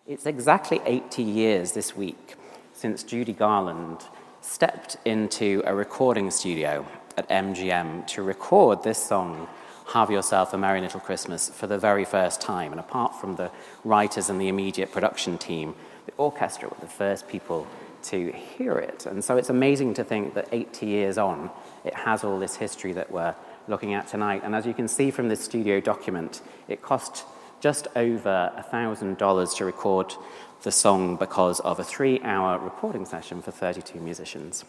It's exactly 80 years this week since Judy Garland stepped into a recording studio at MGM to record this song, Have Yourself a Merry Little Christmas, for the very first time. And apart from the writers and the immediate production team, the orchestra were the first people to hear it. And so it's amazing to think that 80 years on, it has all this history that we're looking at tonight. And as you can see from this studio document, it cost just over $1,000 to record the song because of a 3-hour recording session for 32 musicians.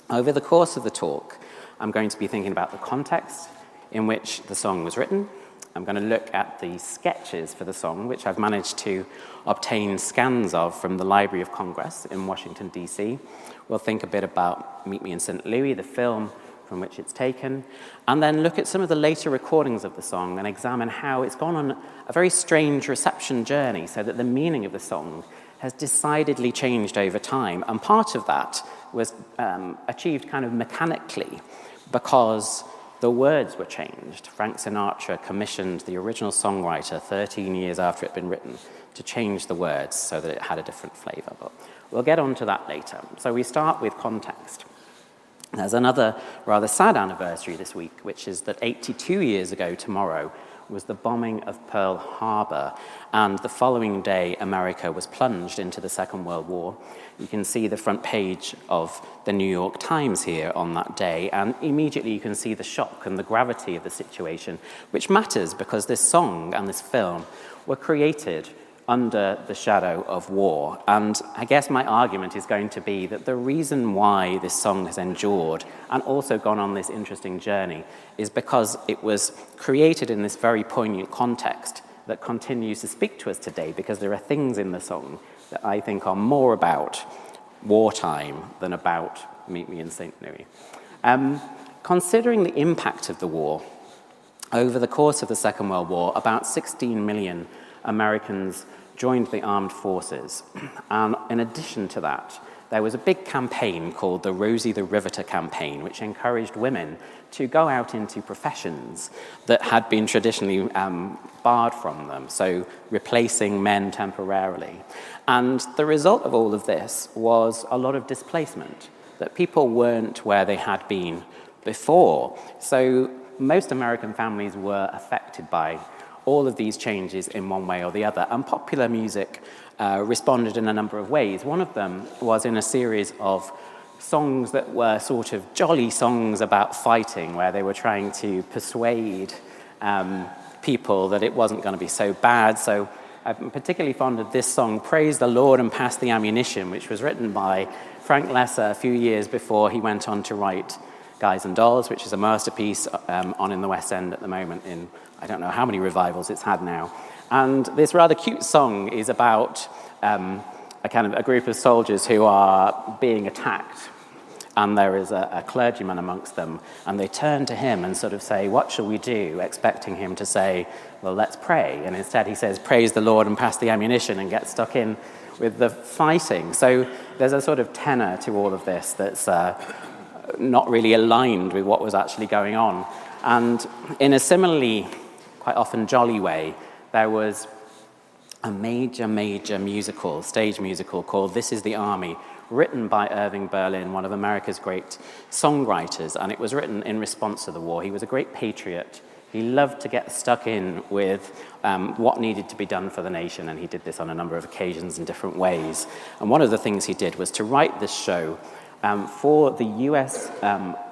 Over the course of the talk, I'm going to be thinking about the context in which the song was written. I'm going to look at the sketches for the song, which I've managed to obtain scans of from the Library of Congress in Washington, D.C. We'll think a bit about Meet Me in St. Louis, the film from which it's taken, and then look at some of the later recordings of the song and examine how it's gone on a very strange reception journey, so that the meaning of the song has decidedly changed over time. And part of that was achieved kind of mechanically because the words were changed. Frank Sinatra commissioned the original songwriter 13 years after it had been written to change the words so that it had a different flavor. But we'll get on to that later. So we start with context. There's another rather sad anniversary this week, which is that 82 years ago tomorrow was the bombing of Pearl Harbor, and the following day America was plunged into the Second World War. You can see the front page of the New York Times here on that day, and immediately you can see the shock and the gravity of the situation, which matters because this song and this film were created under the shadow of war. And I guess my argument is going to be that the reason why this song has endured and also gone on this interesting journey is because it was created in this very poignant context that continues to speak to us today, because there are things in the song that I think are more about wartime than about Meet Me in St. Louis. Considering the impact of the war, over the course of the Second World War, about 16 million Americans joined the armed forces. And in addition to that, there was a big campaign called the Rosie the Riveter campaign, which encouraged women to go out into professions that had been traditionally barred from them, so replacing men temporarily. And the result of all of this was a lot of displacement, that people weren't where they had been before. So most American families were affected by all of these changes in one way or the other. And popular music responded in a number of ways. One of them was in a series of songs that were sort of jolly songs about fighting, where they were trying to persuade people that it wasn't going to be so bad. So I'm particularly fond of this song, Praise the Lord and Pass the Ammunition, which was written by Frank Lesser a few years before he went on to write Guys and Dolls, which is a masterpiece on in the West End at the moment in I don't know how many revivals it's had now. And this rather cute song is about a group of soldiers who are being attacked, and there is a clergyman amongst them, and they turn to him and sort of say, what shall we do? Expecting him to say, well, let's pray. And instead he says, praise the Lord and pass the ammunition, and gets stuck in with the fighting. So there's a sort of tenor to all of this that's not really aligned with what was actually going on. And in a similarly quite often jolly way, there was a major musical, stage musical called This Is the Army, written by Irving Berlin, one of America's great songwriters, and it was written in response to the war. He was a great patriot. He loved to get stuck in with what needed to be done for the nation, and he did this on a number of occasions in different ways. And one of the things he did was to write this show for the US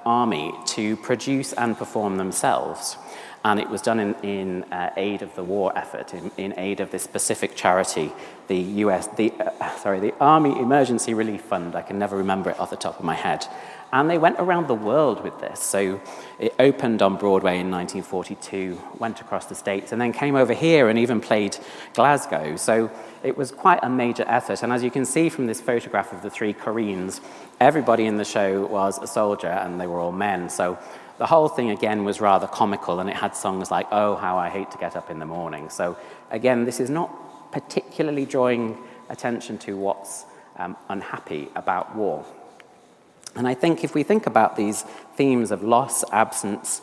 Army to produce and perform themselves. And it was done in aid of the war effort, in aid of this specific charity, the Army Emergency Relief Fund. I can never remember it off the top of my head. And they went around the world with this. So it opened on Broadway in 1942, went across the States, and then came over here and even played Glasgow. So it was quite a major effort. And as you can see from this photograph of the three Koreans, everybody in the show was a soldier, and they were all men. So the whole thing, again, was rather comical, and it had songs like, Oh, How I Hate to Get Up in the Morning. So, again, this is not particularly drawing attention to what's unhappy about war. And I think if we think about these themes of loss, absence,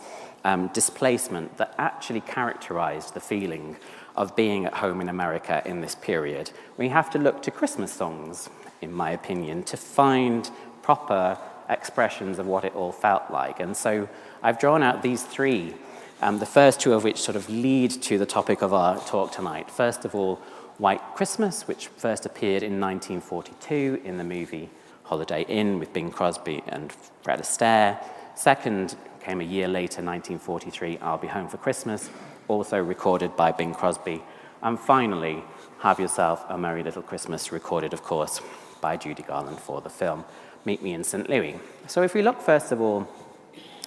displacement that actually characterized the feeling of being at home in America in this period. We have to look to Christmas songs, in my opinion, to find proper expressions of what it all felt like. And so I've drawn out these three, the first two of which sort of lead to the topic of our talk tonight. First of all, White Christmas, which first appeared in 1942 in the movie Holiday Inn with Bing Crosby and Fred Astaire. Second came a year later, 1943, I'll Be Home for Christmas, also recorded by Bing Crosby. And finally, Have Yourself a Merry Little Christmas, recorded, of course, by Judy Garland for the film Meet Me in St. Louis. So if we look, first of all,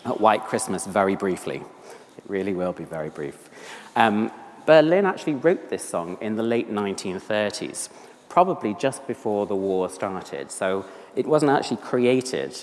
at White Christmas very briefly, it really will be very brief. Berlin actually wrote this song in the late 1930s, probably just before the war started. So it wasn't actually created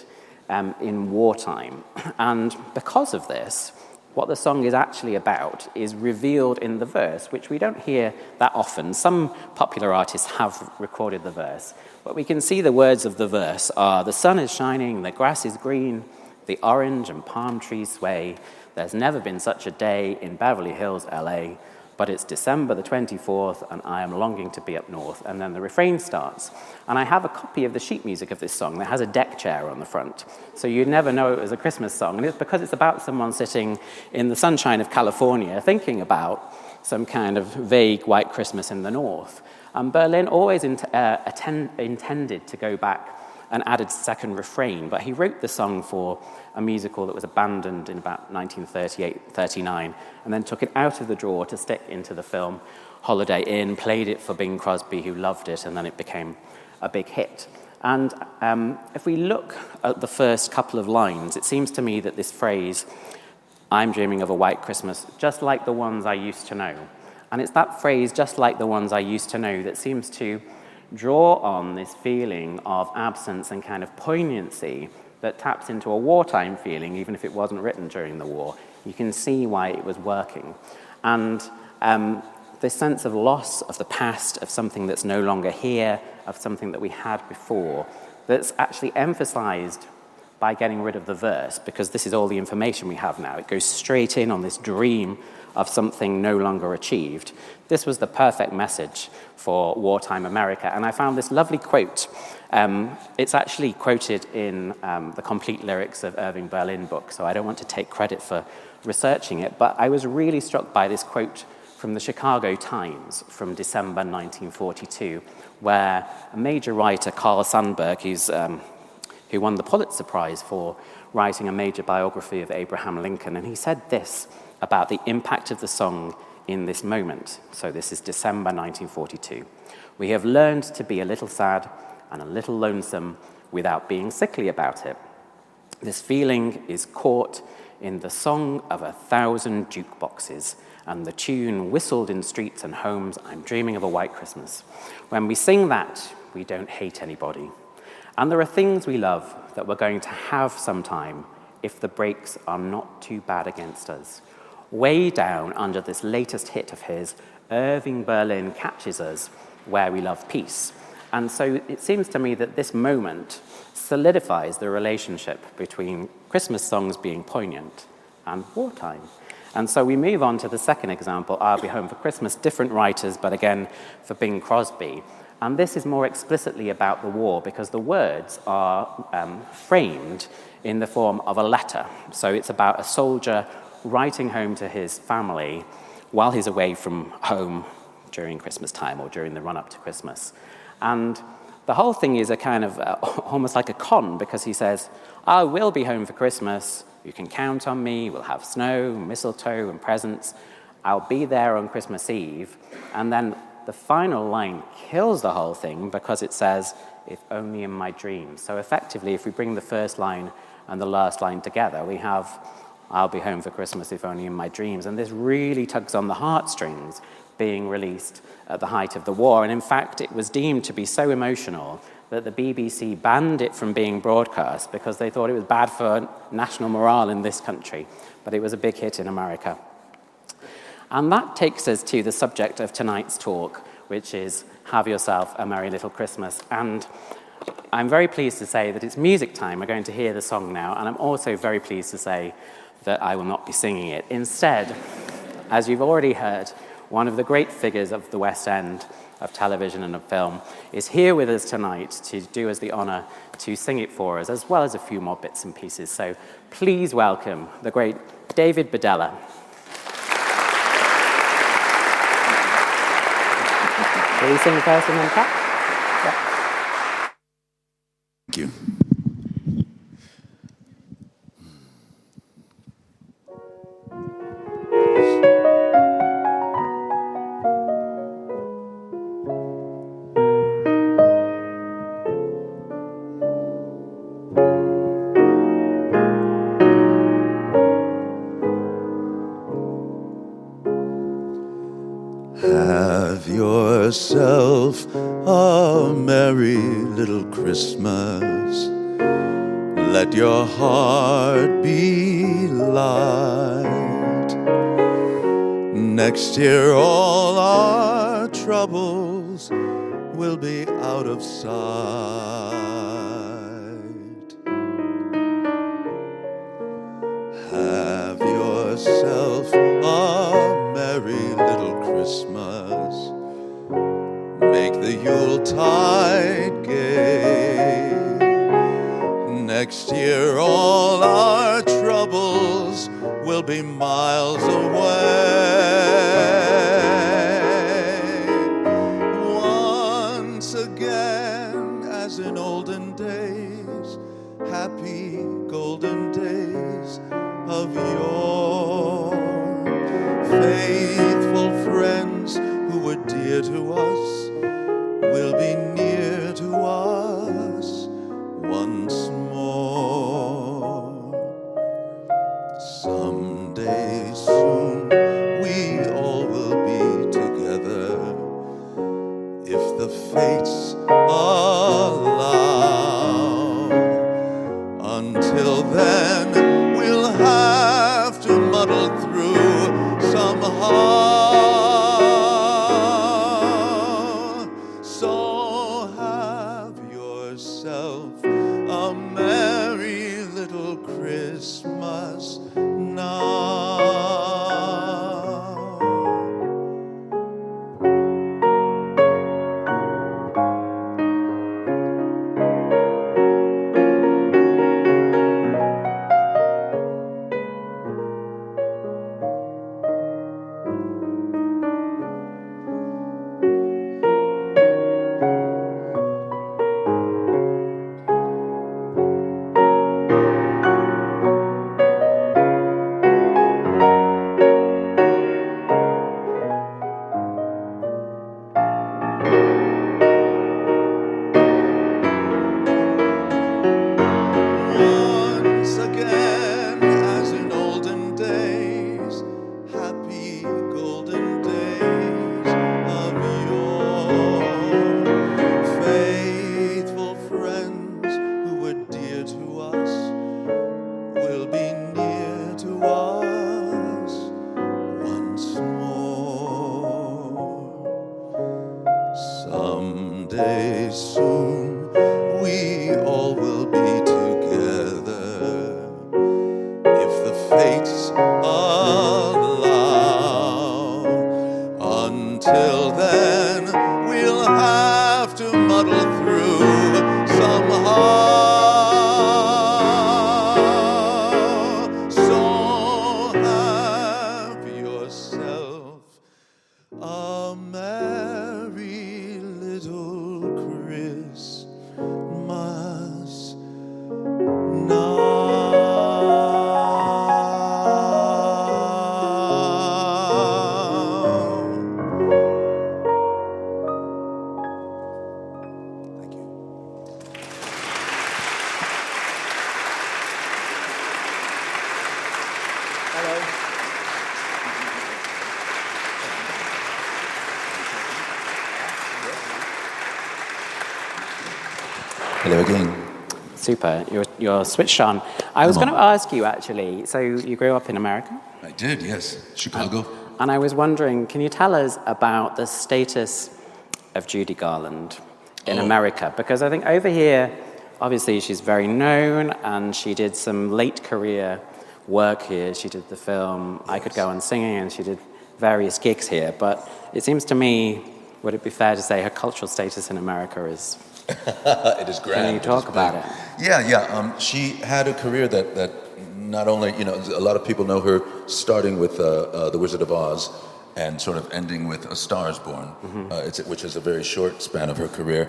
in wartime. And because of this, what the song is actually about is revealed in the verse, which we don't hear that often. Some popular artists have recorded the verse, but we can see the words of the verse are, the sun is shining, the grass is green, the orange and palm trees sway. There's never been such a day in Beverly Hills, LA, but it's December the 24th, and I am longing to be up north. And then the refrain starts. And I have a copy of the sheet music of this song that has a deck chair on the front. So you'd never know it was a Christmas song. And it's because it's about someone sitting in the sunshine of California thinking about some kind of vague white Christmas in the north. Berlin always intended to go back and added second refrain, but he wrote the song for a musical that was abandoned in about 1938-39, and then took it out of the drawer to stick into the film Holiday Inn, played it for Bing Crosby, who loved it, and then it became a big hit. And if we look at the first couple of lines, it seems to me that this phrase, I'm dreaming of a white Christmas, just like the ones I used to know. And it's that phrase, just like the ones I used to know, that seems to draw on this feeling of absence and kind of poignancy that taps into a wartime feeling, even if it wasn't written during the war. You can see why it was working. And this sense of loss of the past, of something that's no longer here, of something that we had before, that's actually emphasized by getting rid of the verse, because this is all the information we have now. It goes straight in on this dream of something no longer achieved. This was the perfect message for wartime America. And I found this lovely quote. It's actually quoted in the complete lyrics of Irving Berlin book, so I don't want to take credit for researching it, but I was really struck by this quote from the Chicago Times from December 1942, where a major writer, Carl Sandburg, who won the Pulitzer Prize for writing a major biography of Abraham Lincoln, and he said this about the impact of the song in this moment. So this is December 1942. We have learned to be a little sad and a little lonesome without being sickly about it. This feeling is caught in the song of 1,000 jukeboxes and the tune whistled in streets and homes, I'm dreaming of a white Christmas. When we sing that, we don't hate anybody. And there are things we love that we're going to have sometime if the breaks are not too bad against us. Way down under this latest hit of his, Irving Berlin catches us where we love peace. And so it seems to me that this moment solidifies the relationship between Christmas songs being poignant and wartime. And so we move on to the second example, I'll Be Home for Christmas, different writers, but again for Bing Crosby. And this is more explicitly about the war because the words are framed in the form of a letter. So it's about a soldier writing home to his family while he's away from home during Christmas time or during the run-up to Christmas. And the whole thing is a kind of almost like a con, because he says, I will be home for Christmas, you can count on me, we'll have snow, mistletoe and presents, I'll be there on Christmas Eve. And then the final line kills the whole thing because it says, if only in my dreams. So effectively, if we bring the first line and the last line together, we have, I'll be home for Christmas if only in my dreams. And this really tugs on the heartstrings being released at the height of the war. And in fact, it was deemed to be so emotional that the BBC banned it from being broadcast because they thought it was bad for national morale in this country. But it was a big hit in America. And that takes us to the subject of tonight's talk, which is Have Yourself a Merry Little Christmas. And I'm very pleased to say that it's music time. We're going to hear the song now. And I'm also very pleased to say that I will not be singing it. Instead, as you've already heard, one of the great figures of the West End of television and of film is here with us tonight to do us the honor to sing it for us, as well as a few more bits and pieces. So please welcome the great David Bedella. Will you sing first and then clap? Yeah. Thank you. Have yourself a merry little Christmas. Let your heart be light. Next year all our troubles will be out of sight. Have yourself a merry little Christmas. Make the Yuletide gay. Next year all our troubles will be miles away. Once again, as in olden days, happy golden days of yore. Faithful friends who were dear to us will be near to us once more. Someday soon we all will be together if the fates allow. Until then we'll have to muddle through somehow. So have yourself a merry little Christmas now. Once again, as in olden days, happy golden days of yore. Faithful friends who were dear to us will be near to us once more. Someday soon we all will be together if the fates allow. Until then we'll have to muddle through somehow. So have yourself a merry little Christmas now. Thank you. Hello again. Super, you're switched on. I was going to ask you actually, so you grew up in America? I did, yes. Chicago. And I was wondering, can you tell us about the status of Judy Garland in America? Because I think over here, obviously she's very known and she did some late career work here, she did the film. Yes. I could go on singing, and she did various gigs here. But it seems to me, would it be fair to say her cultural status in America is... It is grand. Can you talk about it? Yeah. She had a career that not only, a lot of people know her starting with The Wizard of Oz and sort of ending with A Star is Born, which is a very short span of her career.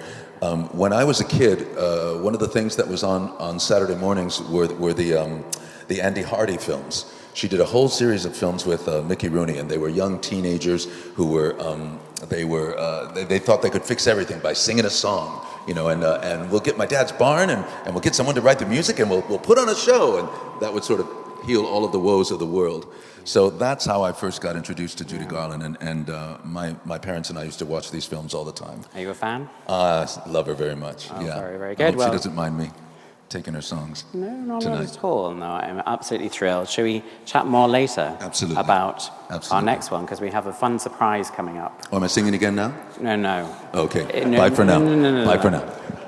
When I was a kid, one of the things that was on Saturday mornings were the Andy Hardy films. She did a whole series of films with Mickey Rooney, and they were young teenagers who were they thought they could fix everything by singing a song, and we'll get my dad's barn, and we'll get someone to write the music, and we'll put on a show, and that would sort of heal all of the woes of the world. So that's how I first got introduced to Judy Garland, and my parents and I used to watch these films all the time. Are you a fan? Love her very much. Oh, yeah, very, very good. I hope she doesn't mind me taking her songs. No, not tonight. at all. No, I'm absolutely thrilled. Shall we chat more later? Absolutely. About our next one, because we have a fun surprise coming up. Oh, am I singing again now? No. Okay. Bye for now. No. Bye for now.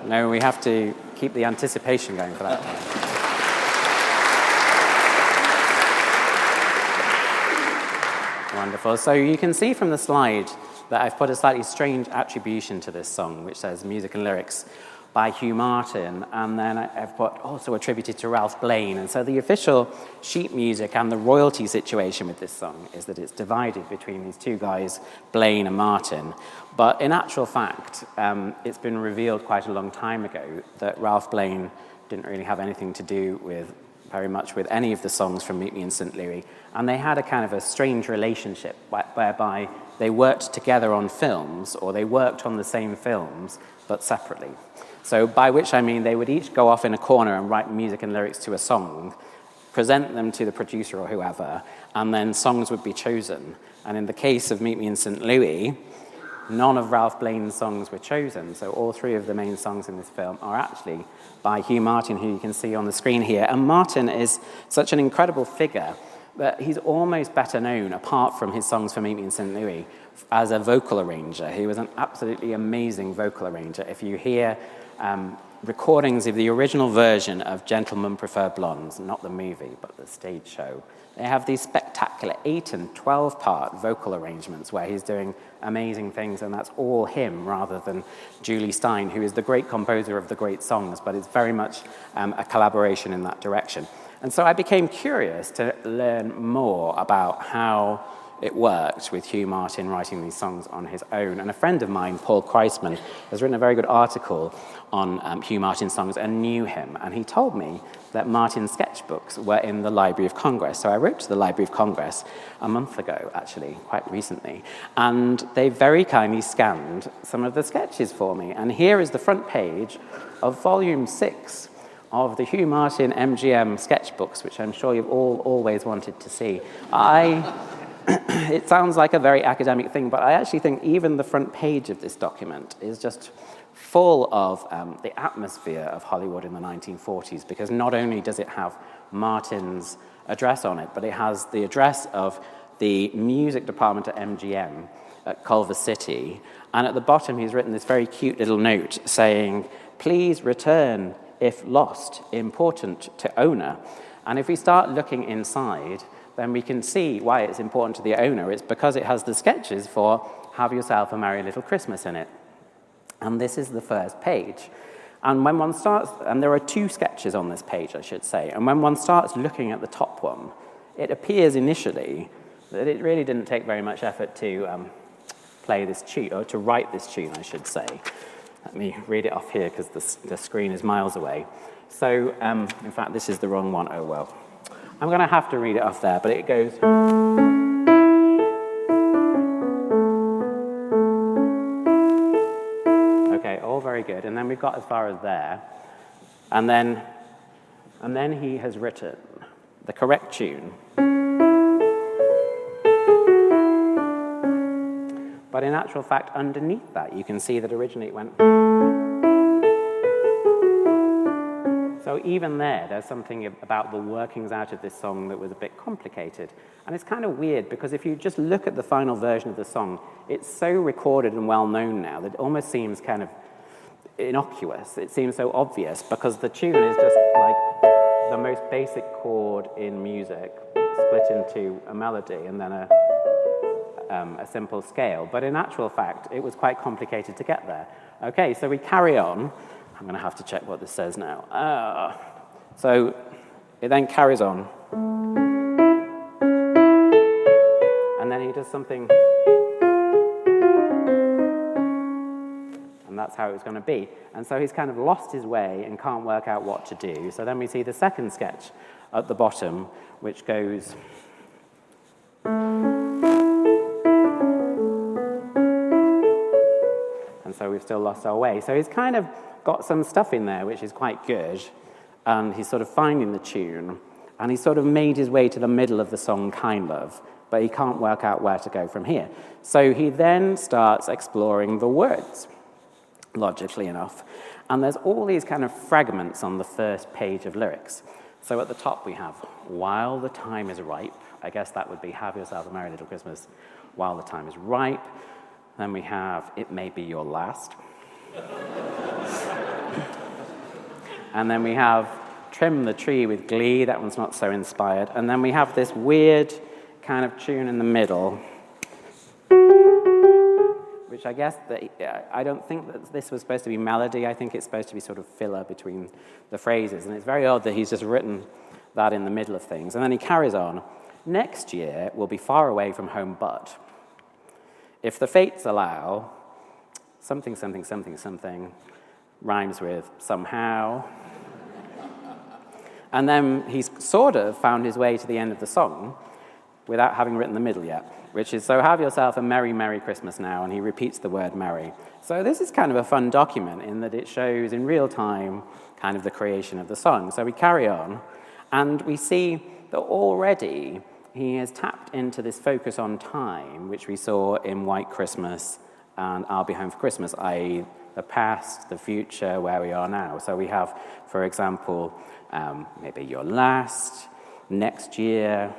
No, we have to keep the anticipation going for that one. Wonderful. So you can see from the slide that I've put a slightly strange attribution to this song, which says music and lyrics by Hugh Martin, and then I've put also attributed to Ralph Blane. And so the official sheet music and the royalty situation with this song is that it's divided between these two guys, Blane and Martin. But in actual fact, it's been revealed quite a long time ago that Ralph Blane didn't really have anything to do with very much with any of the songs from Meet Me in St. Louis. And they had a kind of a strange relationship whereby they worked together on films, or they worked on the same films, but separately. So by which I mean they would each go off in a corner and write music and lyrics to a song, present them to the producer or whoever, and then songs would be chosen. And in the case of Meet Me in St. Louis, none of Ralph Blane's songs were chosen. So all three of the main songs in this film are actually by Hugh Martin, who you can see on the screen here. And Martin is such an incredible figure that he's almost better known, apart from his songs for Meet Me in St. Louis, as a vocal arranger. He was an absolutely amazing vocal arranger. If you hear recordings of the original version of Gentlemen Prefer Blondes, not the movie, but the stage show, they have these spectacular 8 and 12-part vocal arrangements where he's doing amazing things, and that's all him rather than Julie Stein, who is the great composer of the great songs, but it's very much a collaboration in that direction. And so I became curious to learn more about how it worked with Hugh Martin writing these songs on his own. And a friend of mine, Paul Kreisman, has written a very good article on Hugh Martin's songs and knew him. And he told me that Martin's sketchbooks were in the Library of Congress. So I wrote to the Library of Congress a month ago, actually, quite recently. And they very kindly scanned some of the sketches for me. And here is the front page of volume 6 of the Hugh Martin MGM sketchbooks, which I'm sure you've all always wanted to see. It sounds like a very academic thing, but I actually think even the front page of this document is just full of the atmosphere of Hollywood in the 1940s, because not only does it have Martin's address on it, but it has the address of the music department at MGM at Culver City, and at the bottom he's written this very cute little note saying, "Please return if lost, important to owner." And if we start looking inside, then we can see why it's important to the owner. It's because it has the sketches for Have Yourself a Merry Little Christmas in it. And this is the first page. And when one starts, and there are 2 sketches on this page, I should say, and when one starts looking at the top one, it appears initially that it really didn't take very much effort to play this tune, or to write this tune, I should say. Let me read it off here, because the screen is miles away. So, in fact, this is the wrong one. Oh, well. I'm going to have to read it off there, but it goes... Okay, all very good. And then we've got as far as there. And then he has written the correct tune. But in actual fact, underneath that, you can see that originally it went... So even there's something about the workings out of this song that was a bit complicated. And it's kind of weird, because if you just look at the final version of the song, it's so recorded and well-known now that it almost seems kind of innocuous. It seems so obvious, because the tune is just like... the most basic chord in music split into a melody and then a simple scale. But in actual fact, it was quite complicated to get there. Okay, so we carry on. I'm going to have to check what this says now. So it then carries on. And then he does something. And that's how it was going to be. And so he's kind of lost his way and can't work out what to do. So then we see the second sketch at the bottom, which goes... And so we've still lost our way. So he's kind of got some stuff in there, which is quite good. And he's sort of finding the tune. And he's sort of made his way to the middle of the song, kind of. But he can't work out where to go from here. So he then starts exploring the words, logically enough. And there's all these kind of fragments on the first page of lyrics. So at the top we have, while the time is ripe. I guess that would be, have yourself a merry little Christmas while the time is ripe. Then we have, it may be your last. And then we have, trim the tree with glee. That one's not so inspired. And then we have this weird kind of tune in the middle, which I guess, I don't think that this was supposed to be melody. I think it's supposed to be sort of filler between the phrases. And it's very odd that he's just written that in the middle of things. And then he carries on. Next year, we'll be far away from home, but if the fates allow, something, something, something, something, rhymes with somehow. And then he's sort of found his way to the end of the song without having written the middle yet, which is, so have yourself a merry, merry Christmas now, and he repeats the word merry. So this is kind of a fun document in that it shows in real time kind of the creation of the song. So we carry on, and we see that already he has tapped into this focus on time, which we saw in White Christmas and I'll Be Home for Christmas, i.e. the past, the future, where we are now. So we have, for example, maybe your last, next year,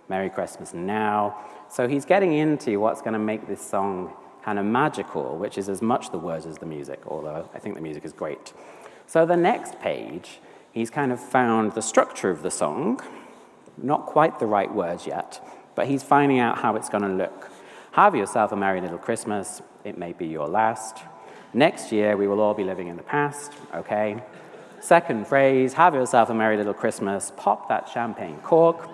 Merry Christmas now. So he's getting into what's going to make this song kind of magical, which is as much the words as the music, although I think the music is great. So the next page, he's kind of found the structure of the song, not quite the right words yet, but he's finding out how it's going to look. Have yourself a merry little Christmas, it may be your last. Next year, we will all be living in the past, okay? Second phrase, have yourself a merry little Christmas, pop that champagne cork.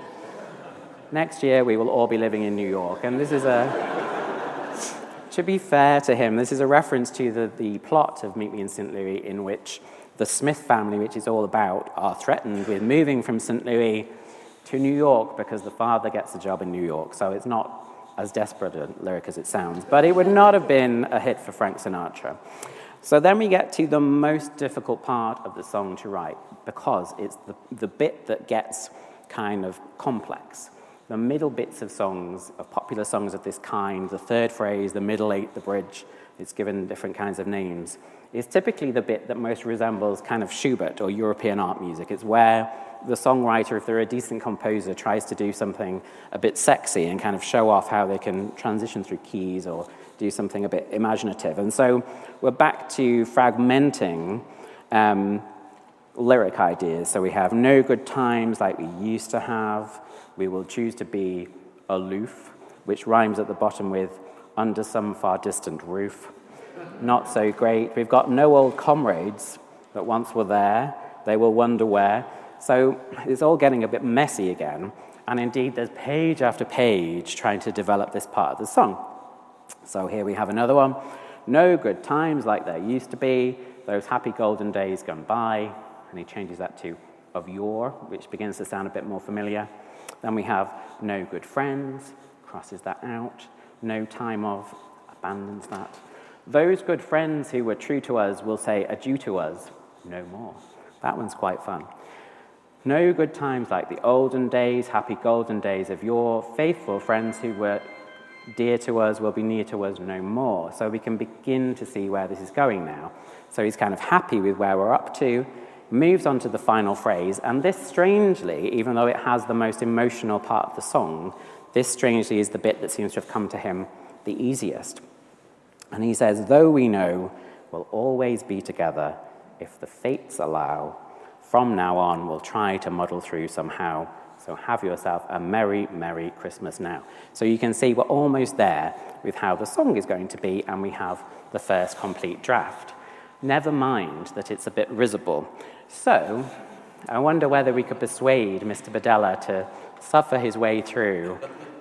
Next year, we will all be living in New York. And this is to be fair to him, this is a reference to the plot of Meet Me in St. Louis, in which the Smith family, which it's all about, are threatened with moving from St. Louis to New York because the father gets a job in New York. So it's not as desperate a lyric as it sounds, but it would not have been a hit for Frank Sinatra. So then we get to the most difficult part of the song to write, because it's the bit that gets kind of complex. The middle bits of songs, of popular songs of this kind, the third phrase, the middle eight, the bridge, it's given different kinds of names, is typically the bit that most resembles kind of Schubert or European art music. It's where the songwriter, if they're a decent composer, tries to do something a bit sexy and kind of show off how they can transition through keys or do something a bit imaginative. And so we're back to fragmenting lyric ideas. So we have no good times like we used to have. We will choose to be aloof, which rhymes at the bottom with under some far distant roof. Not so great. We've got no old comrades that once were there. They will wonder where. So it's all getting a bit messy again. And indeed, there's page after page trying to develop this part of the song. So here we have another one. No good times like there used to be, those happy golden days gone by. And he changes that to of yore, which begins to sound a bit more familiar. Then we have no good friends, crosses that out. No time of, abandons that. Those good friends who were true to us will say adieu to us no more. That one's quite fun. No good times like the olden days, happy golden days of yore. Faithful friends who were dear to us will be near to us no more. So we can begin to see where this is going now. So he's kind of happy with where we're up to, moves on to the final phrase, and this strangely, even though it has the most emotional part of the song, this strangely is the bit that seems to have come to him the easiest. And he says, though we know we'll always be together if the fates allow, From now on, we'll try to muddle through somehow. So have yourself a merry, merry Christmas now. So you can see we're almost there with how the song is going to be, and we have the first complete draft. Never mind that it's a bit risible. So I wonder whether we could persuade Mr. Bedella to suffer his way through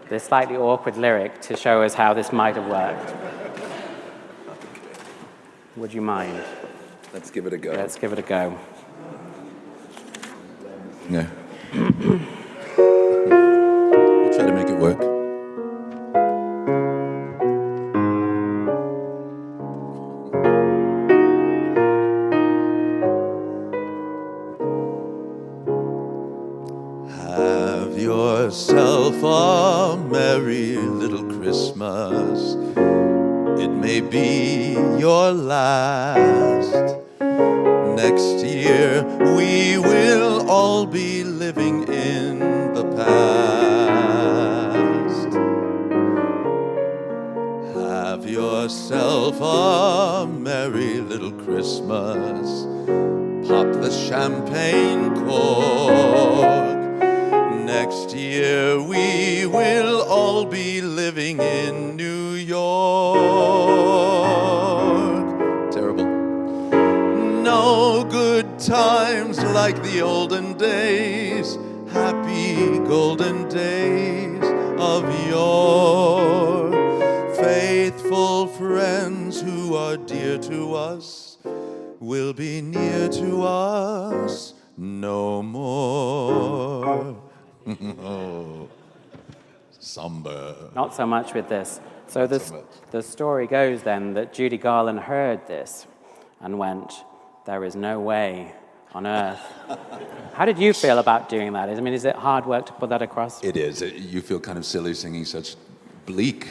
this slightly awkward lyric to show us how this might have worked. Would you mind? Let's give it a go. Let's give it a go. Yeah. We'll try to make it work. Have yourself a merry little Christmas. It may be your last. Next year we will all be living in the past. Have yourself a merry little Christmas. Pop the champagne cork. Next year we will all be living in New York. Terrible. No good times like the olden days, happy golden days of yore. Faithful friends who are dear to us will be near to us no more. Oh, somber. Not so much with this. So the story goes then that Judy Garland heard this and went, there is no way on earth. How did you feel about doing that? I mean, is it hard work to put that across? It is. You feel kind of silly singing such bleak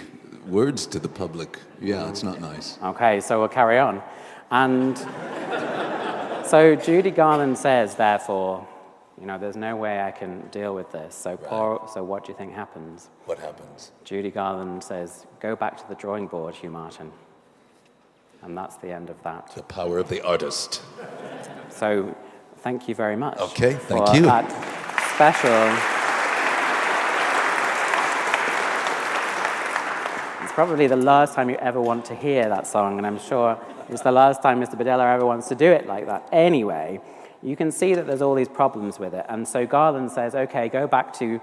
words to the public. Yeah, it's not nice. Okay, so we'll carry on. And so Judy Garland says, therefore, there's no way I can deal with this. So so what do you think happens? What happens? Judy Garland says, go back to the drawing board, Hugh Martin. And that's the end of that. The power of the artist. So thank you very much. Okay, thank for you. That special. It's probably the last time you ever want to hear that song, and I'm sure it's the last time Mr. Badella ever wants to do it like that. Anyway, you can see that there's all these problems with it. And so Garland says, okay, go back to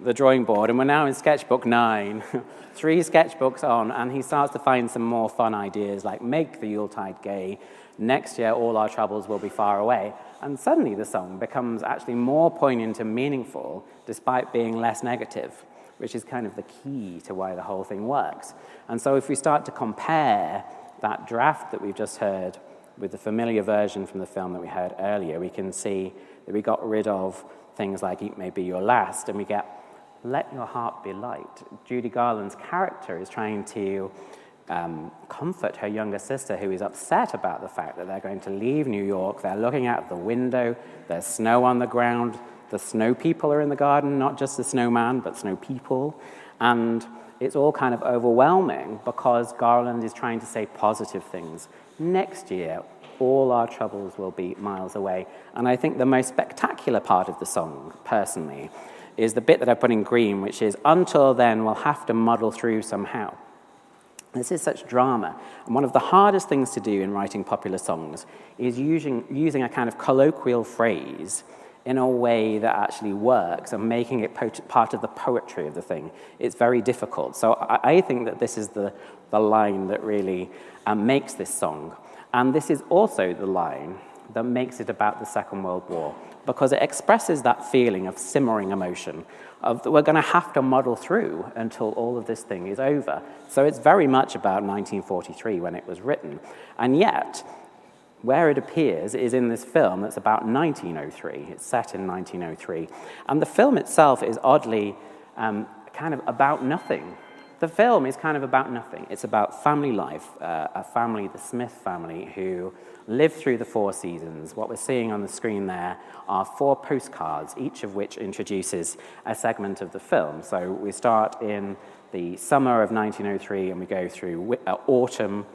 the drawing board, and we're now in sketchbook 9, 3 sketchbooks on, and he starts to find some more fun ideas, like make the Yuletide gay, next year all our troubles will be far away. And suddenly the song becomes actually more poignant and meaningful, despite being less negative, which is kind of the key to why the whole thing works. And so if we start to compare that draft that we've just heard with the familiar version from the film that we heard earlier, we can see that we got rid of things like It May Be Your Last, and we get Let Your Heart Be Light. Judy Garland's character is trying to comfort her younger sister, who is upset about the fact that they're going to leave New York. They're looking out the window, there's snow on the ground, the snow people are in the garden, not just the snowman, but snow people. And it's all kind of overwhelming because Garland is trying to say positive things. Next year, all our troubles will be miles away. And I think the most spectacular part of the song, personally, is the bit that I put in green, which is, until then, we'll have to muddle through somehow. This is such drama. And one of the hardest things to do in writing popular songs is using a kind of colloquial phrase in a way that actually works and making it part of the poetry of the thing. It's very difficult. So I think that this is the line that really makes this song. And this is also the line that makes it about the Second World War, because it expresses that feeling of simmering emotion, of that we're going to have to muddle through until all of this thing is over. So it's very much about 1943 when it was written. And yet, where it appears is in this film that's about 1903. It's set in 1903. And the film itself is oddly kind of about nothing. The film is kind of about nothing. It's about family life, a family, the Smith family, who lived through the 4 seasons. What we're seeing on the screen there are 4 postcards, each of which introduces a segment of the film. So we start in the summer of 1903 and we go through autumn,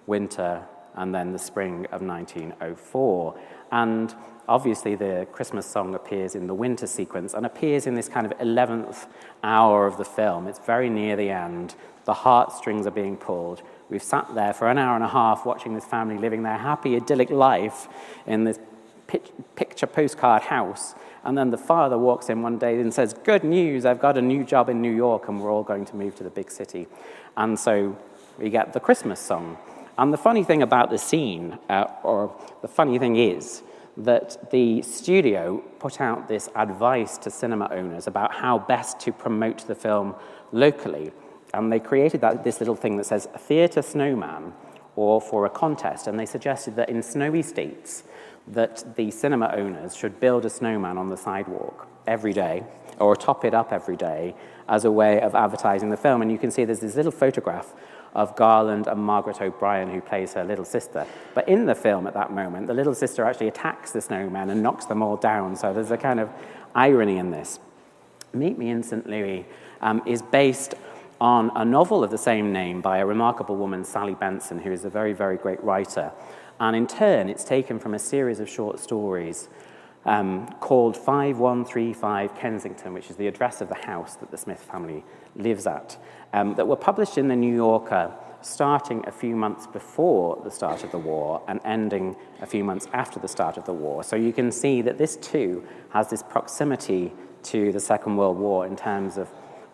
winter, and then the spring of 1904. And obviously the Christmas song appears in the winter sequence and appears in this kind of 11th hour of the film. It's very near the end. The heartstrings are being pulled. We've sat there for an hour and a half watching this family living their happy, idyllic life in this picture postcard house. And then the father walks in one day and says, "Good news, I've got a new job in New York and we're all going to move to the big city." And so we get the Christmas song. And the funny thing about the scene, or the funny thing is, that the studio put out this advice to cinema owners about how best to promote the film locally. And they created this little thing that says theatre snowman, or for a contest. And they suggested that in snowy states, that the cinema owners should build a snowman on the sidewalk every day, or top it up every day, as a way of advertising the film. And you can see there's this little photograph of Garland and Margaret O'Brien, who plays her little sister. But in the film at that moment, the little sister actually attacks the snowman and knocks them all down. So there's a kind of irony in this. Meet Me in St. Louis is based on a novel of the same name by a remarkable woman, Sally Benson, who is a very, very great writer. And in turn, it's taken from a series of short stories called 5135 Kensington, which is the address of the house that the Smith family lives at, that were published in the New Yorker starting a few months before the start of the war and ending a few months after the start of the war. So you can see that this too has this proximity to the Second World War in terms of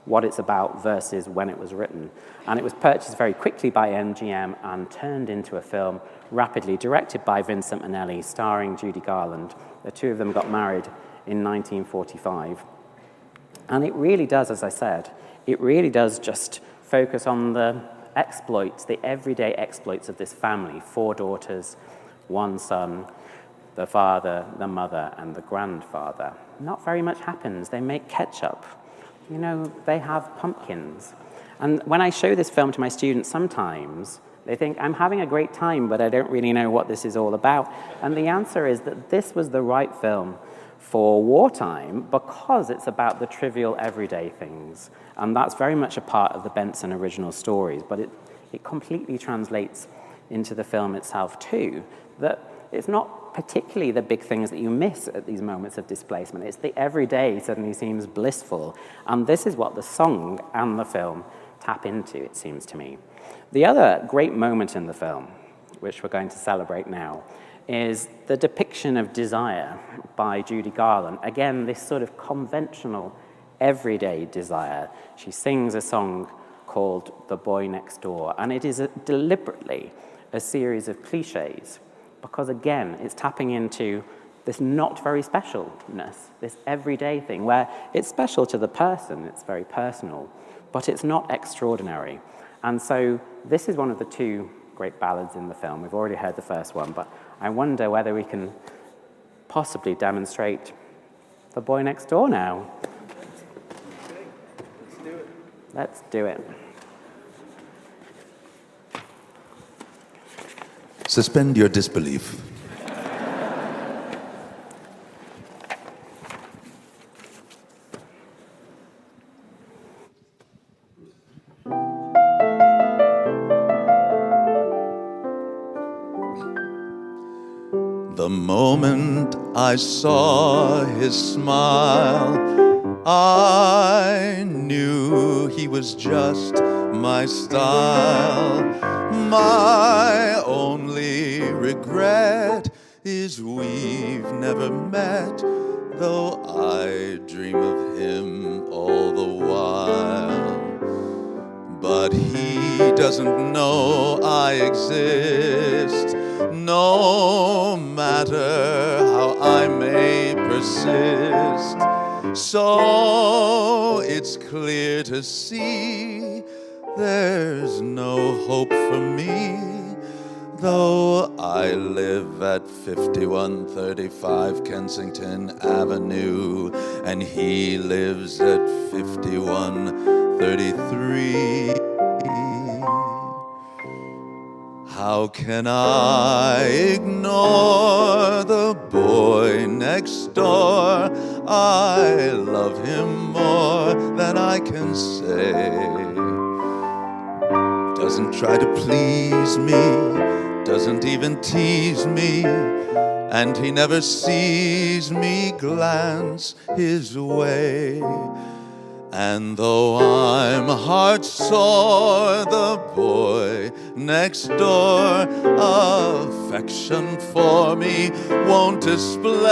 what it's about versus when it was written. And it was purchased very quickly by MGM and turned into a film rapidly, directed by Vincent Minnelli, starring Judy Garland. The two of them got married in 1945. And it really does, as I said, it really does just focus on the exploits, the everyday exploits of this family. 4 daughters, 1 son, the father, the mother, and the grandfather. Not very much happens. They make ketchup. You know, they have pumpkins. And when I show this film to my students, sometimes they think, I'm having a great time, but I don't really know what this is all about. And the answer is that this was the right film for wartime because it's about the trivial everyday things. And that's very much a part of the Benson original stories, but it completely translates into the film itself too, that it's not particularly the big things that you miss at these moments of displacement. It's the everyday suddenly seems blissful. And this is what the song and the film tap into, it seems to me. The other great moment in the film, which we're going to celebrate now, is the depiction of desire by Judy Garland. Again, this sort of conventional, everyday desire. She sings a song called The Boy Next Door, and it is deliberately a series of cliches, because again, it's tapping into this not very specialness, this everyday thing, where it's special to the person, it's very personal, but it's not extraordinary. And so this is one of the 2 great ballads in the film. We've already heard the first one, but I wonder whether we can possibly demonstrate The Boy Next Door now. Let's do it. Let's do it. Suspend your disbelief. The moment I saw his smile, I knew he was just my style. My only regret is we've never met, though I dream of him all the while. But he doesn't know I exist, no matter how I may persist. So it's clear to see there's no hope for me, though I live at 5135 Kensington Avenue, and he lives at 5133. How can I ignore the boy next door? I love him more than I can say. Doesn't try to please me, doesn't even tease me, and he never sees me glance his way. And though I'm heart sore, the boy next door affection for me won't display.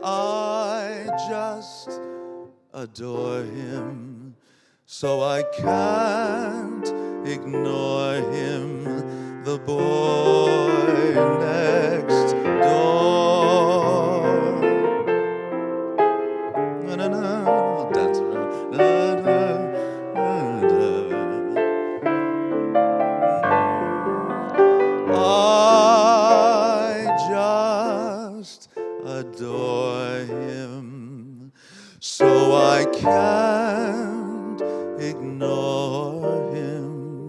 I just adore him, so I can't ignore him, the boy next door. Na-na-na, I'll dance around. I just adore him, so I can't ignore him,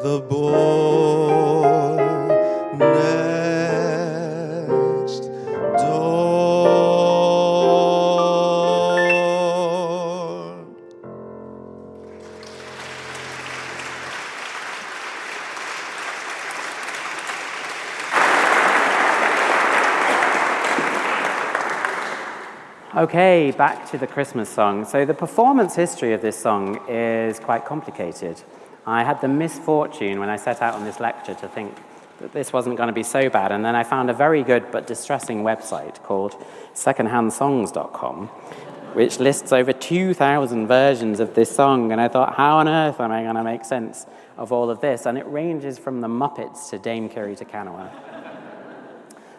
the boy next door. Okay, back to the Christmas song. So the performance history of this song is quite complicated. I had the misfortune when I set out on this lecture to think that this wasn't going to be so bad, and then I found a very good but distressing website called secondhandsongs.com, which lists over 2,000 versions of this song, and I thought, how on earth am I going to make sense of all of this? And it ranges from the Muppets to Dame Curie to Canoa.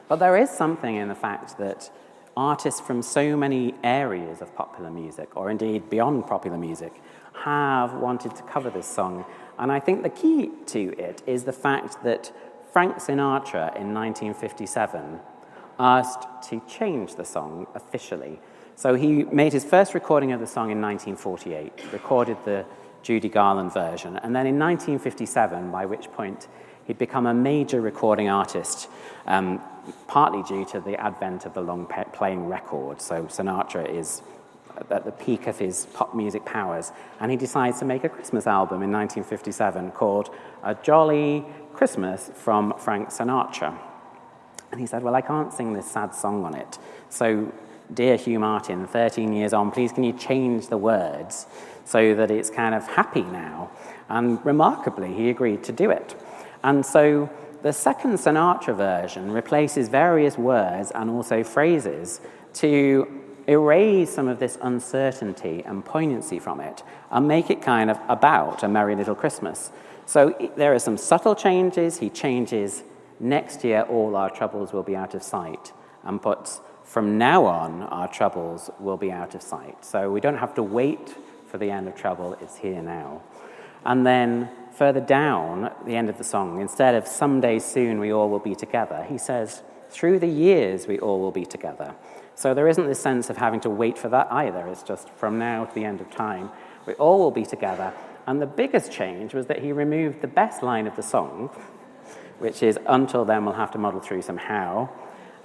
But there is something in the fact that artists from so many areas of popular music, or indeed beyond popular music, have wanted to cover this song. And I think the key to it is the fact that Frank Sinatra in 1957 asked to change the song officially. So he made his first recording of the song in 1948, recorded the Judy Garland version, and then in 1957, by which point he'd become a major recording artist, partly due to the advent of the long-playing record. So Sinatra is at the peak of his pop music powers, and he decides to make a Christmas album in 1957 called A Jolly Christmas from Frank Sinatra. And he said, well, I can't sing this sad song on it. So, dear Hugh Martin, 13 years on, please can you change the words so that it's kind of happy now? And remarkably, he agreed to do it. And so the second Sinatra version replaces various words and also phrases to erase some of this uncertainty and poignancy from it and make it kind of about a merry little Christmas. So there are some subtle changes. He changes, next year all our troubles will be out of sight, and puts, from now on our troubles will be out of sight. So we don't have to wait for the end of trouble, it's here now. And then further down at the end of the song, instead of someday soon we all will be together, he says, through the years we all will be together. So there isn't this sense of having to wait for that either. It's just from now to the end of time, we all will be together. And the biggest change was that he removed the best line of the song, which is, until then we'll have to muddle through somehow,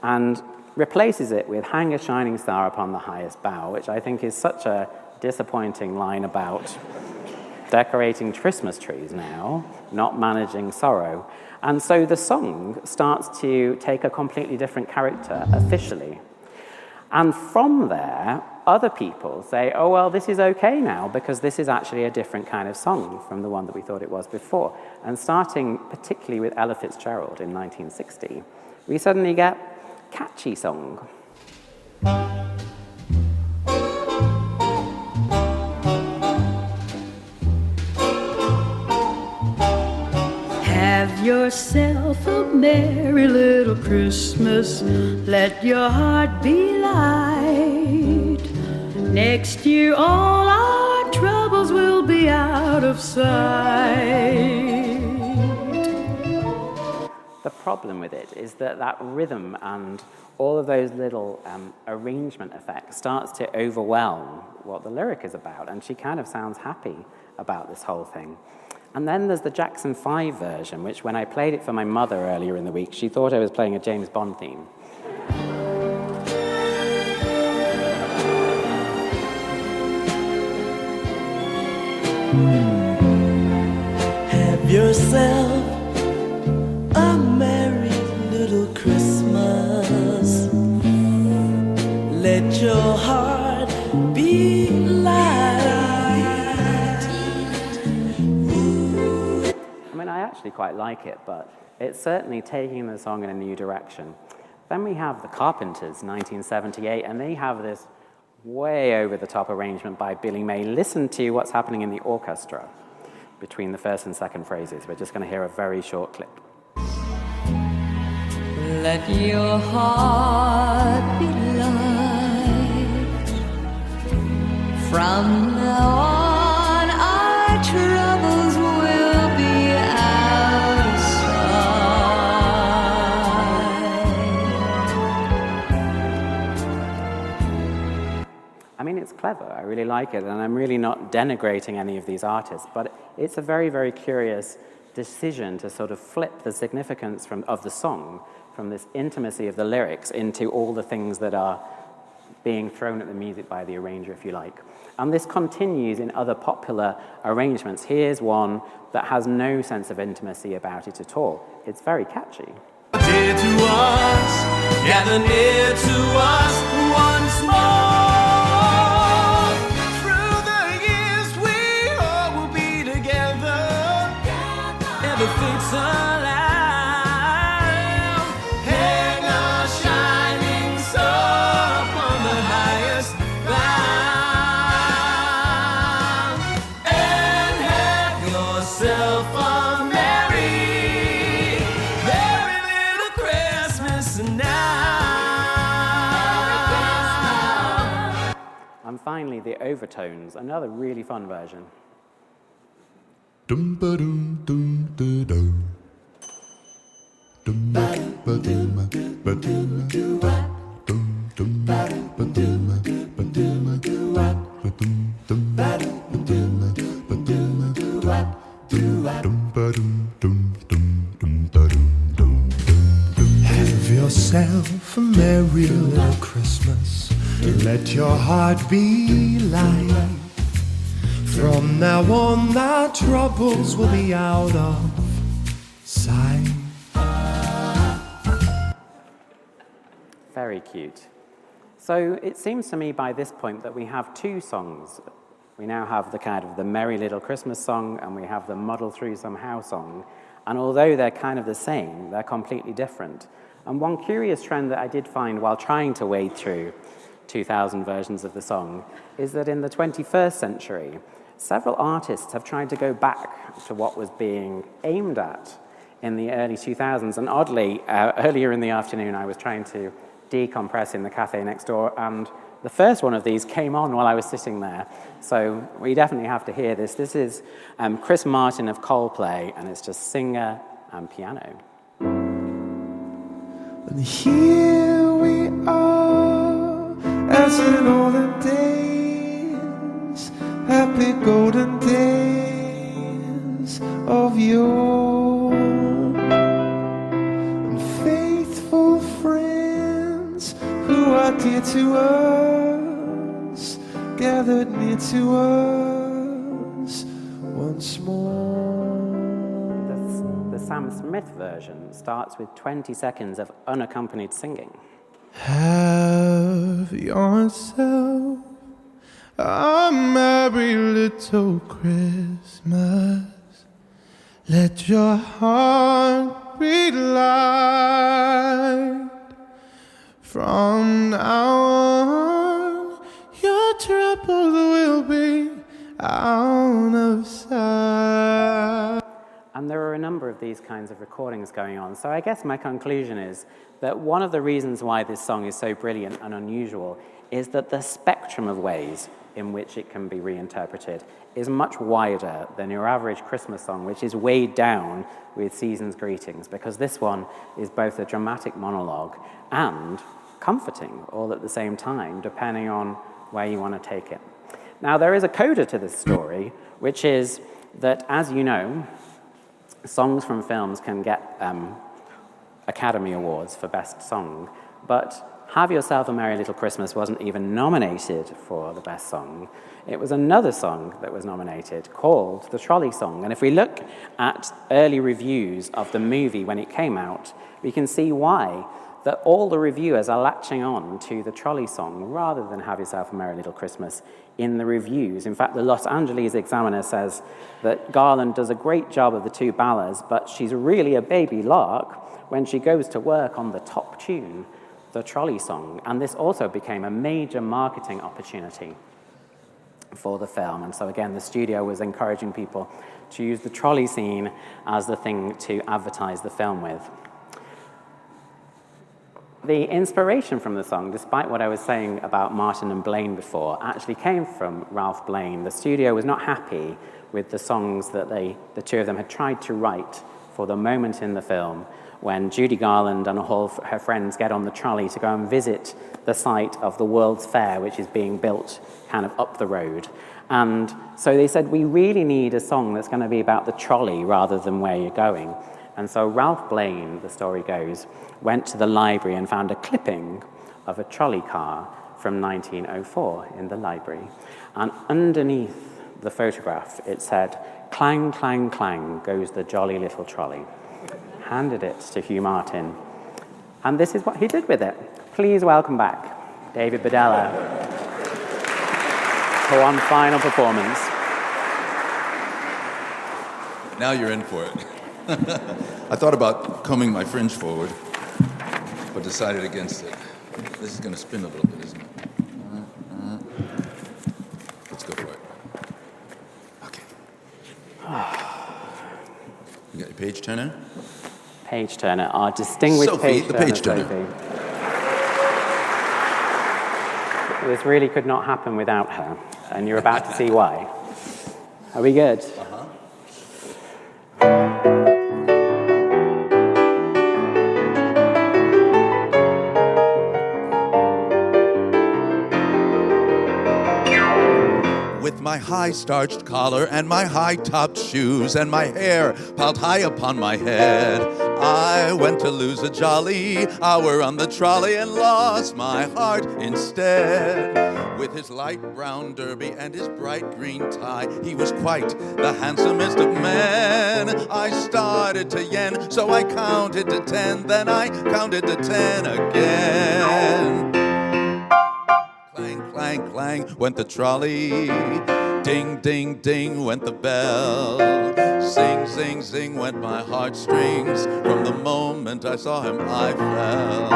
and replaces it with hang a shining star upon the highest bough, which I think is such a disappointing line about decorating Christmas trees now, not managing sorrow. And so the song starts to take a completely different character officially. And from there, other people say, oh, well, this is okay now because this is actually a different kind of song from the one that we thought it was before. And starting particularly with Ella Fitzgerald in 1960, we suddenly get catchy song. Have yourself a merry little Christmas. Let your heart be light. Next year all our troubles will be out of sight. The problem with it is that that rhythm and all of those little arrangement effects starts to overwhelm what the lyric is about, and she kind of sounds happy about this whole thing. And then there's the Jackson 5 version, which when I played it for my mother earlier in the week, she thought I was playing a James Bond theme. Have yourself let your heart be light. I mean, I actually quite like it, but it's certainly taking the song in a new direction. Then we have the Carpenters, 1978, and they have this way over-the-top arrangement by Billy May. Listen to what's happening in the orchestra between the first and second phrases. We're just going to hear a very short clip. Let your heart be light. From now on, our troubles will be out of sight. I mean, it's clever. I really like it, and I'm really not denigrating any of these artists, but it's a very, very curious decision to sort of flip the significance of the song from this intimacy of the lyrics into all the things that are being thrown at the music by the arranger, if you like. And this continues in other popular arrangements. Here's one that has no sense of intimacy about it at all. It's very catchy. Dear to us, gather near to us once more. Through the years we all will be together. Ever fates alive. Hang our shining star upon the highest bough. And have yourself a merry, merry little Christmas now. And finally, the overtones, another really fun version. Dum ba dum dum da dum. Dum ba dum ba dum ba dum dum ba dum ba dum ba dum dum ba dum ba dum dum ba dum dum dum dum da dum dum dum. Have yourself a merry little Christmas. Let your heart be light. From now on, our troubles will be out of sight. Very cute. So it seems to me by this point that we have two songs. We now have the kind of the Merry Little Christmas song, and we have the Muddle Through Somehow song. And although they're kind of the same, they're completely different. And one curious trend that I did find while trying to wade through 2,000 versions of the song is that in the 21st century, several artists have tried to go back to what was being aimed at in the early 2000s. And oddly, earlier in the afternoon, I was trying to decompress in the cafe next door, and the first one of these came on while I was sitting there. So we definitely have to hear this. This is Chris Martin of Coldplay, and it's just singer and piano. And here we are, as in olden days, happy golden days of yore, and faithful friends who are dear to us, gathered near to us once more. The Sam Smith version starts with 20 seconds of unaccompanied singing. Have yourself a merry little Christmas. Let your heart be light. From now on, your troubles will be out of sight. And there are a number of these kinds of recordings going on. So I guess my conclusion is that one of the reasons why this song is so brilliant and unusual is that the spectrum of ways in which it can be reinterpreted is much wider than your average Christmas song, which is weighed down with season's greetings, because this one is both a dramatic monologue and comforting all at the same time, depending on where you want to take it. Now, there is a coda to this story, which is that, as you know, songs from films can get Academy Awards for Best Song, but Have Yourself a Merry Little Christmas wasn't even nominated for the best song. It was another song that was nominated called The Trolley Song. And if we look at early reviews of the movie when it came out, we can see why. That all the reviewers are latching on to the Trolley Song rather than Have Yourself a Merry Little Christmas in the reviews. In fact, the Los Angeles Examiner says that Garland does a great job of the two ballads, but she's really a baby lark when she goes to work on the top tune, the Trolley Song. And this also became a major marketing opportunity for the film. And so again, the studio was encouraging people to use the trolley scene as the thing to advertise the film with. The inspiration from the song, despite what I was saying about Martin and Blaine before, actually came from Ralph Blaine. The studio was not happy with the songs that the two of them had tried to write for the moment in the film when Judy Garland and all of her friends get on the trolley to go and visit the site of the World's Fair, which is being built kind of up the road. And so they said, we really need a song that's going to be about the trolley rather than where you're going. And so Ralph Blaine, the story goes, went to the library and found a clipping of a trolley car from 1904 in the library. And underneath the photograph, it said, "Clang, clang, clang goes the jolly little trolley." Handed it to Hugh Martin. And this is what he did with it. Please welcome back David Bedella for one final performance. Now you're in for it. I thought about combing my fringe forward, but decided against it. This is going to spin a little bit, isn't it? Let's go for it. Okay. You got your page turner? Page turner, our distinguished Sophie, page the turner, page turner. Sophie. This really could not happen without her, and you're about to see why. Are we good? My high-starched collar and my high-topped shoes and my hair piled high upon my head, I went to lose a jolly hour on the trolley and lost my heart instead. With his light brown derby and his bright green tie, he was quite the handsomest of men. I started to yen, so I counted to 10, then I counted to 10 again. Clang, clang, clang went the trolley. Ding, ding, ding went the bell. Zing, zing, zing went my heartstrings. From the moment I saw him, I fell.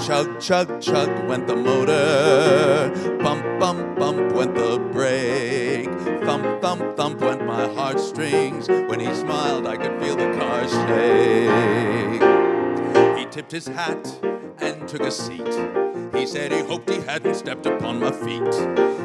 Chug, chug, chug went the motor. Bump, bump, bump went the brake. Thump, thump, thump went my heartstrings. When he smiled, I could feel the car shake. He tipped his hat and took a seat. He said he hoped he hadn't stepped upon my feet.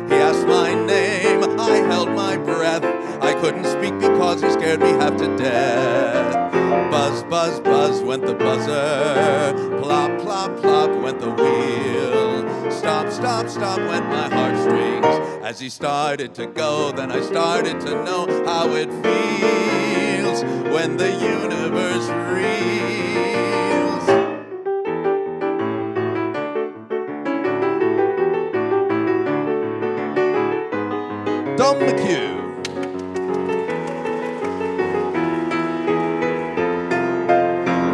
He asked my name, I held my breath. I couldn't speak because he scared me half to death. Buzz, buzz, buzz went the buzzer. Plop, plop, plop went the wheel. Stop, stop, stop went my heartstrings. As he started to go, then I started to know how it feels when the universe reels. Dominic.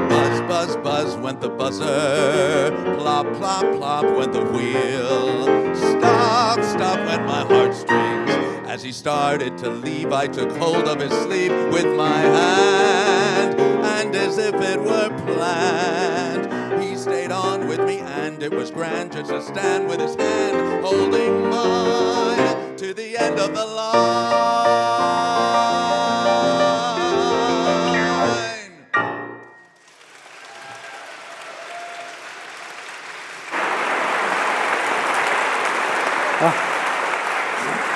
Buzz, buzz, buzz went the buzzer. Plop, plop, plop went the wheel. Stop, stop went my heartstrings. As he started to leave, I took hold of his sleeve with my hand, and as if it were planned, he stayed on with me, and it was grand just to stand with his hand holding mine to the end of the line.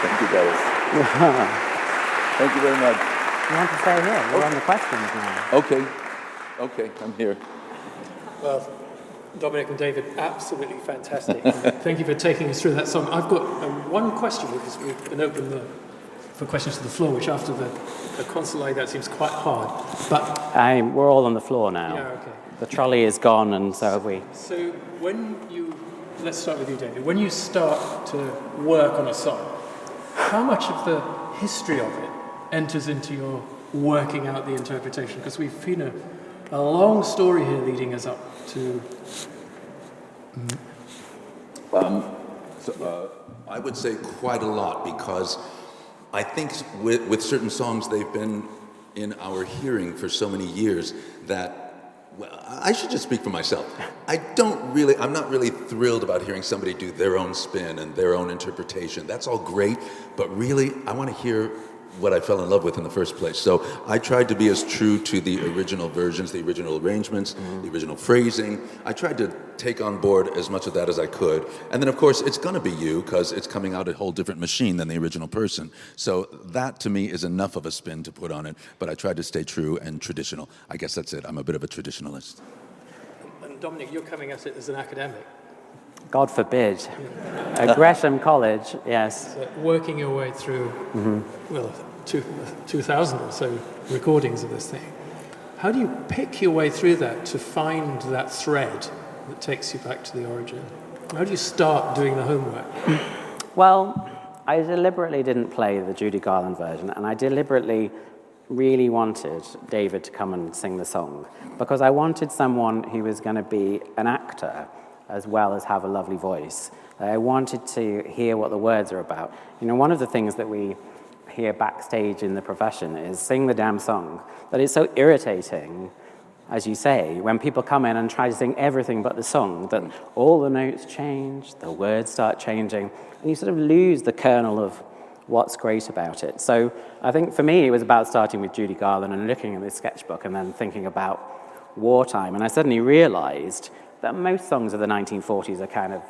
Thank you, guys. Thank you very much. You want to stay here? We're on the questions now. Okay, I'm here. Well, Dominic and David, absolutely fantastic. Thank you for taking us through that song. I've got one question, because we've been open for questions to the floor, which after the console like that seems quite hard. But We're all on the floor now. yeah, okay. The trolley is gone, and so have we. So let's start with you, David. When you start to work on a song, how much of the history of it enters into your working out the interpretation? Because we've seen a long story here leading us up to... I would say quite a lot, because I think with certain songs, they've been in our hearing for so many years that, well, I should just speak for myself. I'm not really thrilled about hearing somebody do their own spin and their own interpretation. That's all great, but really, I want to hear what I fell in love with in the first place. So I tried to be as true to the original versions, the original arrangements, the original phrasing. I tried to take on board as much of that as I could. And then, of course, it's going to be you, because it's coming out a whole different machine than the original person. So that, to me, is enough of a spin to put on it. But I tried to stay true and traditional. I guess that's it. I'm a bit of a traditionalist. And Dominic, you're coming at it as an academic. God forbid. At Gresham College, yes. So working your way through, 2,000 or so recordings of this thing. How do you pick your way through that to find that thread that takes you back to the origin? How do you start doing the homework? Well, I deliberately didn't play the Judy Garland version, and I deliberately really wanted David to come and sing the song, because I wanted someone who was going to be an actor as well as have a lovely voice. I wanted to hear what the words are about. You know, one of the things that we hear backstage in the profession is sing the damn song, that it's so irritating, as you say, when people come in and try to sing everything but the song, that all the notes change, the words start changing, and you sort of lose the kernel of what's great about it. So I think for me, it was about starting with Judy Garland and looking at this sketchbook and then thinking about wartime. And I suddenly realized that most songs of the 1940s are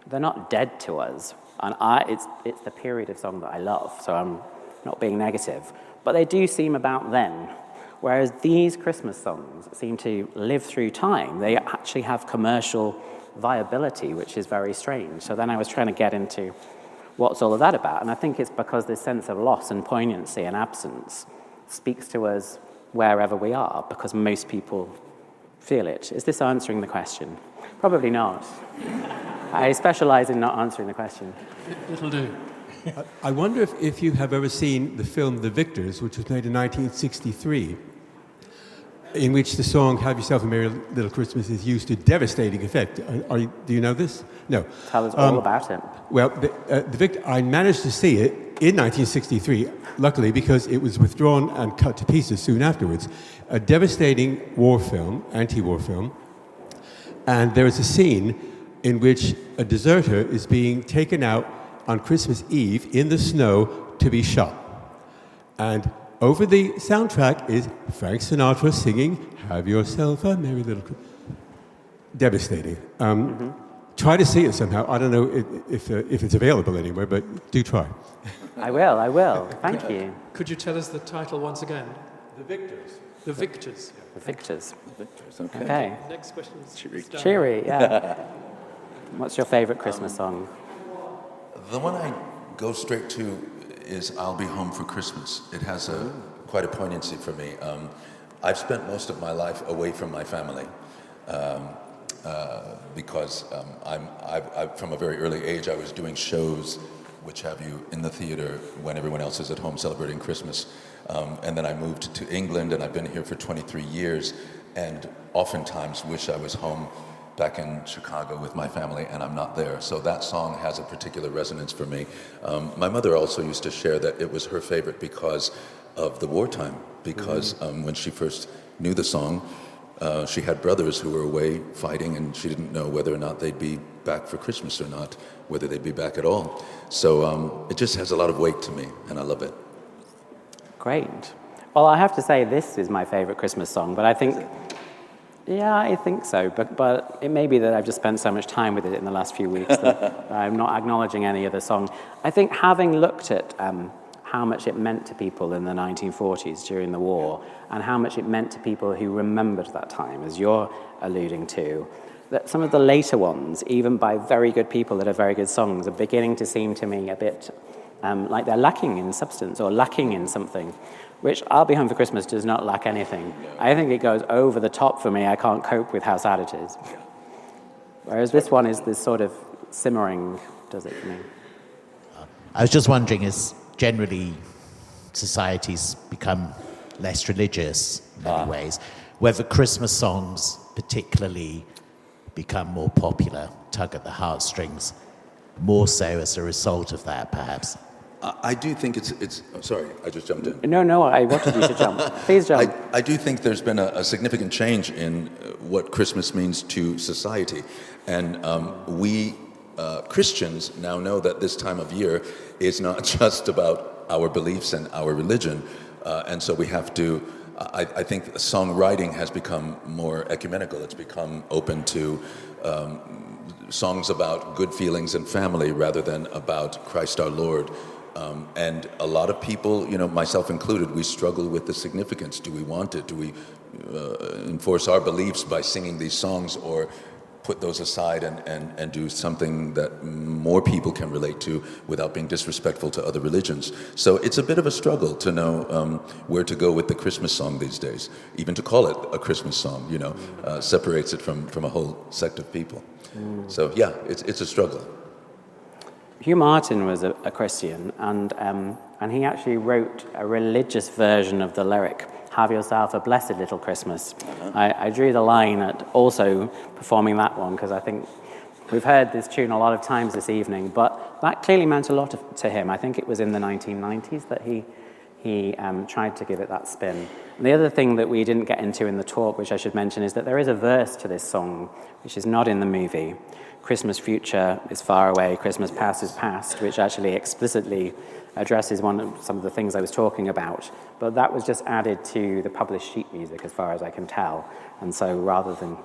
they're not dead to us. And it's the period of song that I love, so I'm not being negative. But they do seem about then. Whereas these Christmas songs seem to live through time. They actually have commercial viability, which is very strange. So then I was trying to get into what's all of that about. And I think it's because this sense of loss and poignancy and absence speaks to us wherever we are, because most people feel it. Is this answering the question? Probably not. I specialize in not answering the question. It'll do. I wonder if you have ever seen the film The Victors, which was made in 1963, in which the song Have Yourself a Merry Little Christmas is used to devastating effect. Do you know this? No. Tell us all about it. Well, I managed to see it in 1963, luckily, because it was withdrawn and cut to pieces soon afterwards. A devastating war film, anti-war film, and there is a scene in which a deserter is being taken out on Christmas Eve in the snow to be shot. And over the soundtrack is Frank Sinatra singing Have Yourself a Merry Little Christmas. Devastating. Try to see it somehow. I don't know if it's available anywhere, but do try. I will. Thank you. Could you tell us the title once again? The Victors. The Victors. The Victors. Okay. Next question is Cheery, yeah. What's your favorite Christmas song? The one I go straight to is I'll Be Home for Christmas. It has quite a poignancy for me. I've spent most of my life away from my family because from a very early age I was doing shows, which have you, in the theater when everyone else is at home celebrating Christmas. And then I moved to England, and I've been here for 23 years, and oftentimes wish I was home back in Chicago with my family, and I'm not there. So that song has a particular resonance for me. My mother also used to share that it was her favorite because of the wartime, because when she first knew the song, she had brothers who were away fighting, and she didn't know whether or not they'd be back for Christmas or not, whether they'd be back at all. So it just has a lot of weight to me, and I love it. Great. Well, I have to say this is my favorite Christmas song, but I think so. But it may be that I've just spent so much time with it in the last few weeks that I'm not acknowledging any other song. I think having looked at how much it meant to people in the 1940s during the war, and how much it meant to people who remembered that time, as you're alluding to, that some of the later ones, even by very good people that are very good songs, are beginning to seem to me a bit like they're lacking in substance or lacking in something. which I'll Be Home for Christmas does not lack anything. I think it goes over the top for me. I can't cope with how sad it is. Whereas this one is this sort of simmering, does it for me. I was just wondering, as generally societies become less religious in many ways, whether Christmas songs particularly become more popular, tug at the heartstrings, more so as a result of that, perhaps? I do think it's sorry, I just jumped in. No, I wanted you to jump. Please jump. I do think there's been a significant change in what Christmas means to society. And we Christians now know that this time of year is not just about our beliefs and our religion. And so we have to, I think songwriting has become more ecumenical. It's become open to songs about good feelings and family rather than about Christ our Lord. And a lot of people, myself included, we struggle with the significance. Do we want it? Do we enforce our beliefs by singing these songs, or put those aside and do something that more people can relate to without being disrespectful to other religions? So it's a bit of a struggle to know where to go with the Christmas song these days. Even to call it a Christmas song, separates it from a whole sect of people. So yeah, it's a struggle. Hugh Martin was a Christian, and he actually wrote a religious version of the lyric, "Have yourself a blessed little Christmas." I drew the line at also performing that one, because I think we've heard this tune a lot of times this evening, but that clearly meant a lot to him. I think it was in the 1990s that he tried to give it that spin. And the other thing that we didn't get into in the talk, which I should mention, is that there is a verse to this song, which is not in the movie. Christmas future is far away, Christmas past is past, which actually explicitly addresses some of the things I was talking about. But that was just added to the published sheet music, as far as I can tell. And so rather than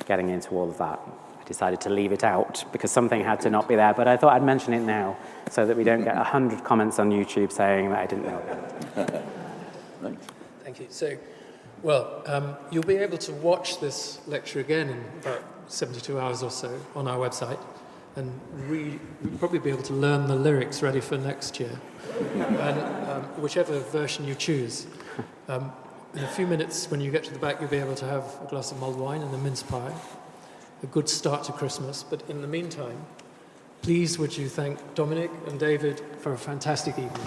getting into all of that, I decided to leave it out, because something had to not be there. But I thought I'd mention it now, so that we don't get 100 comments on YouTube saying that I didn't know about it. Thank you. So, you'll be able to watch this lecture again in about 72 hours or so on our website, and we'll probably be able to learn the lyrics ready for next year. And whichever version you choose, in a few minutes when you get to the back, you'll be able to have a glass of mulled wine and a mince pie. A good start to Christmas. But in the meantime, please would you thank Dominic and David for a fantastic evening.